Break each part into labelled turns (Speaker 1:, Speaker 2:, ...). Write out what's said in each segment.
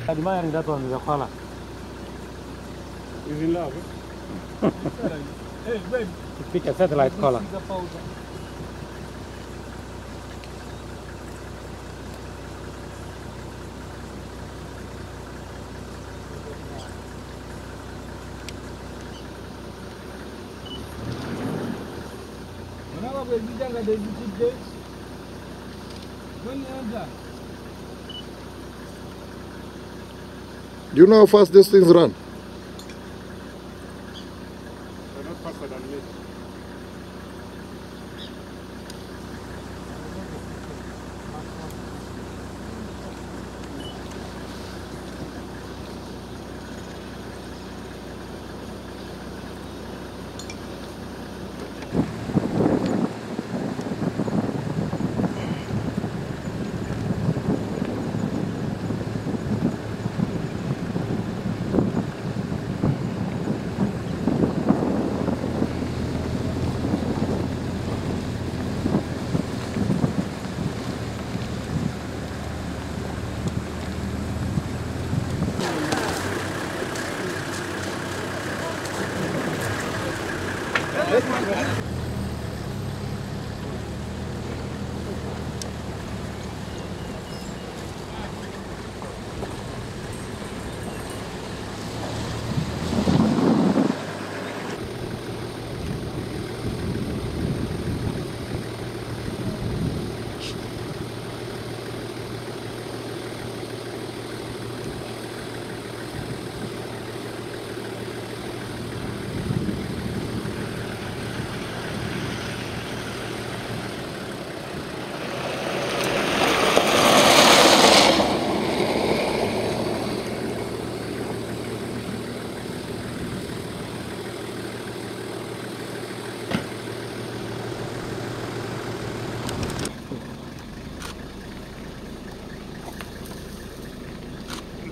Speaker 1: Admiring that one with the collar.
Speaker 2: He's in love.
Speaker 1: Hey, babe. Pick a satellite collar.
Speaker 3: Do you know how fast these things run?
Speaker 2: They're not faster than me.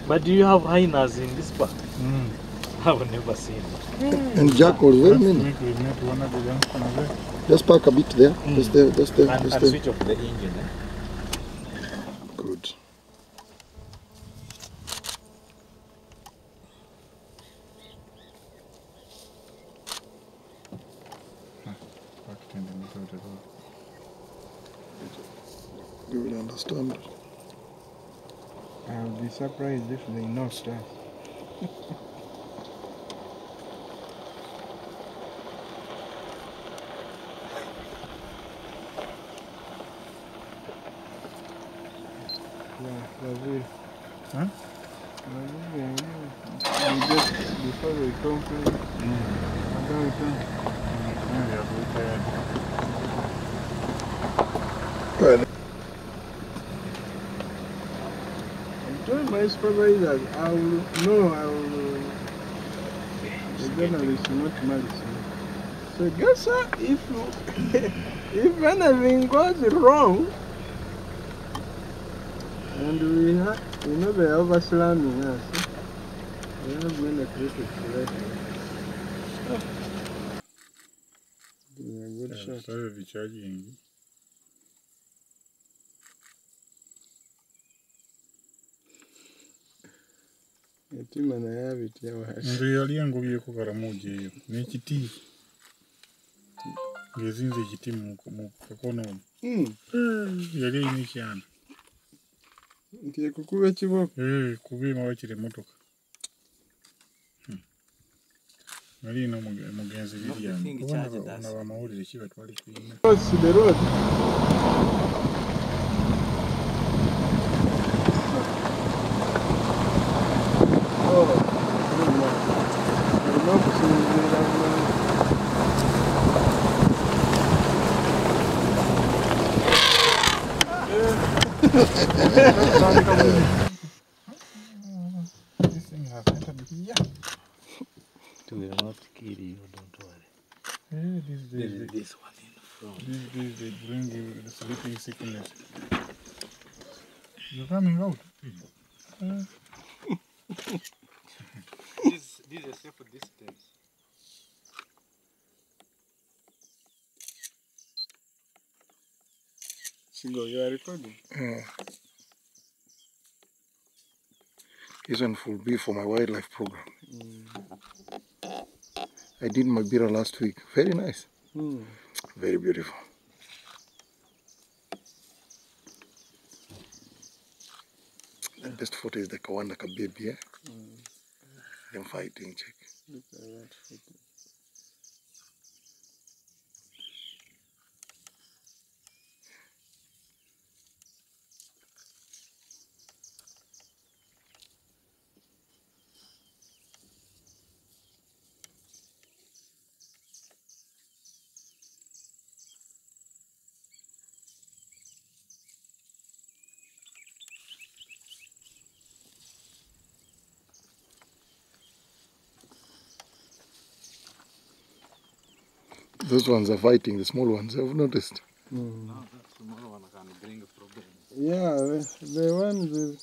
Speaker 1: But do you have hyenas in this park? I've never seen it.
Speaker 3: And jackals, very many. Just park a bit there. Just there.
Speaker 1: And switch off the engine.
Speaker 3: Good. You will understand.
Speaker 4: I'll be surprised if they know stuff.
Speaker 2: Huh?
Speaker 4: Before they complain, I told my supervisor I will the journalist will not marry. So guess what? If anything goes wrong, and we know they are overslamming us, we have many critics right now. Yeah, good shot.
Speaker 2: Started recharging.
Speaker 4: Yatima na yabiti yawahashi.
Speaker 2: Ndio yaliangulia ko karamoje hiyo. Ni kiti. Ngezinze kiti mu kakono. Yali inishyana.
Speaker 4: Ntiye kukuba kiboko.
Speaker 2: Kubima wakire motoka. Nali no mugenzi biriya. Kubona na bamahurire kiba twali kwina.
Speaker 4: Cross the road.
Speaker 2: This thing has entered here.
Speaker 1: It will not kill you, don't worry. This one in front.
Speaker 2: These they bring you the sleeping sickness. You're coming out.
Speaker 1: This is a safe distance.
Speaker 4: Singo, you are recording?
Speaker 3: This one will be for my wildlife program. I did my bira last week. Very nice. Very beautiful. The best photo is the Kawanda baby, eh? Them fighting, check.
Speaker 4: Look at that photo.
Speaker 3: Those ones are fighting, the small ones, I've noticed.
Speaker 1: No, that small one can bring a problem.
Speaker 4: Yeah, the ones is...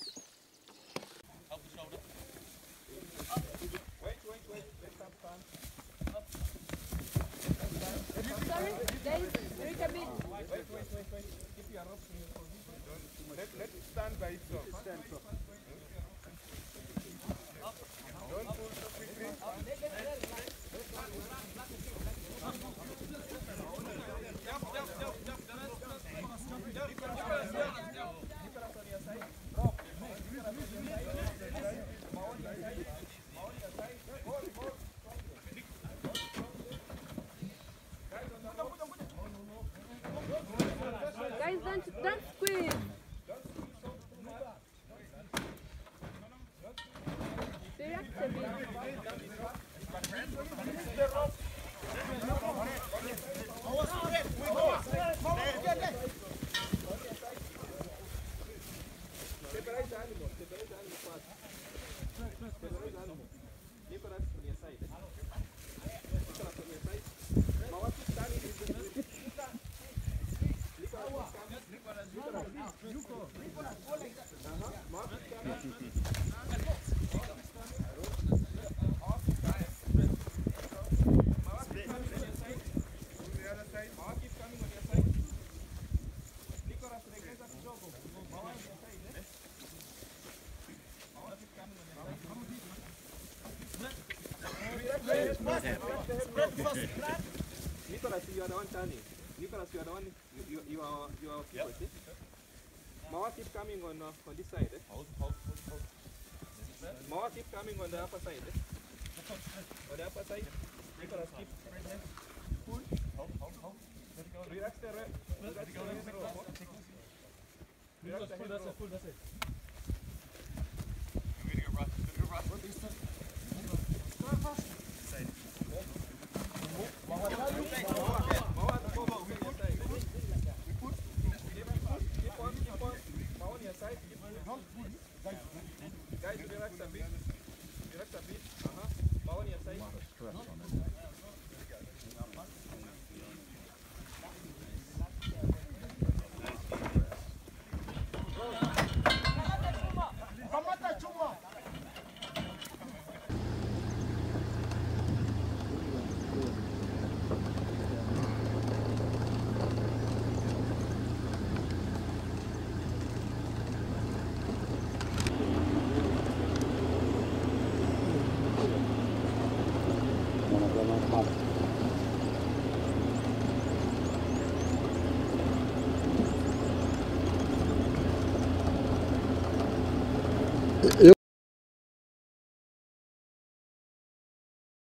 Speaker 5: Sorry, guys, wait a bit.
Speaker 4: Wait. Keep your ropes in position. Let it stand by itself. Don't pull so quickly.
Speaker 5: Guys, don't squeeze. Relax a bit.
Speaker 4: Separate the animal first. Separate the animal. Nicholas on your side. Nicholas on your side. Mawaki standing is the Nicholas, you are the one turning. Nicholas, you are the one. You are. Yep. Mawa keep coming on this side. Hold. Mawa keep coming on the upper side. On the upper side. Nicholas keep. Pull. Hold. Relax the rope. Relax the rope. Relax the rope. That's it. I'm getting a rush. Guys, relax a bit. Power on your side.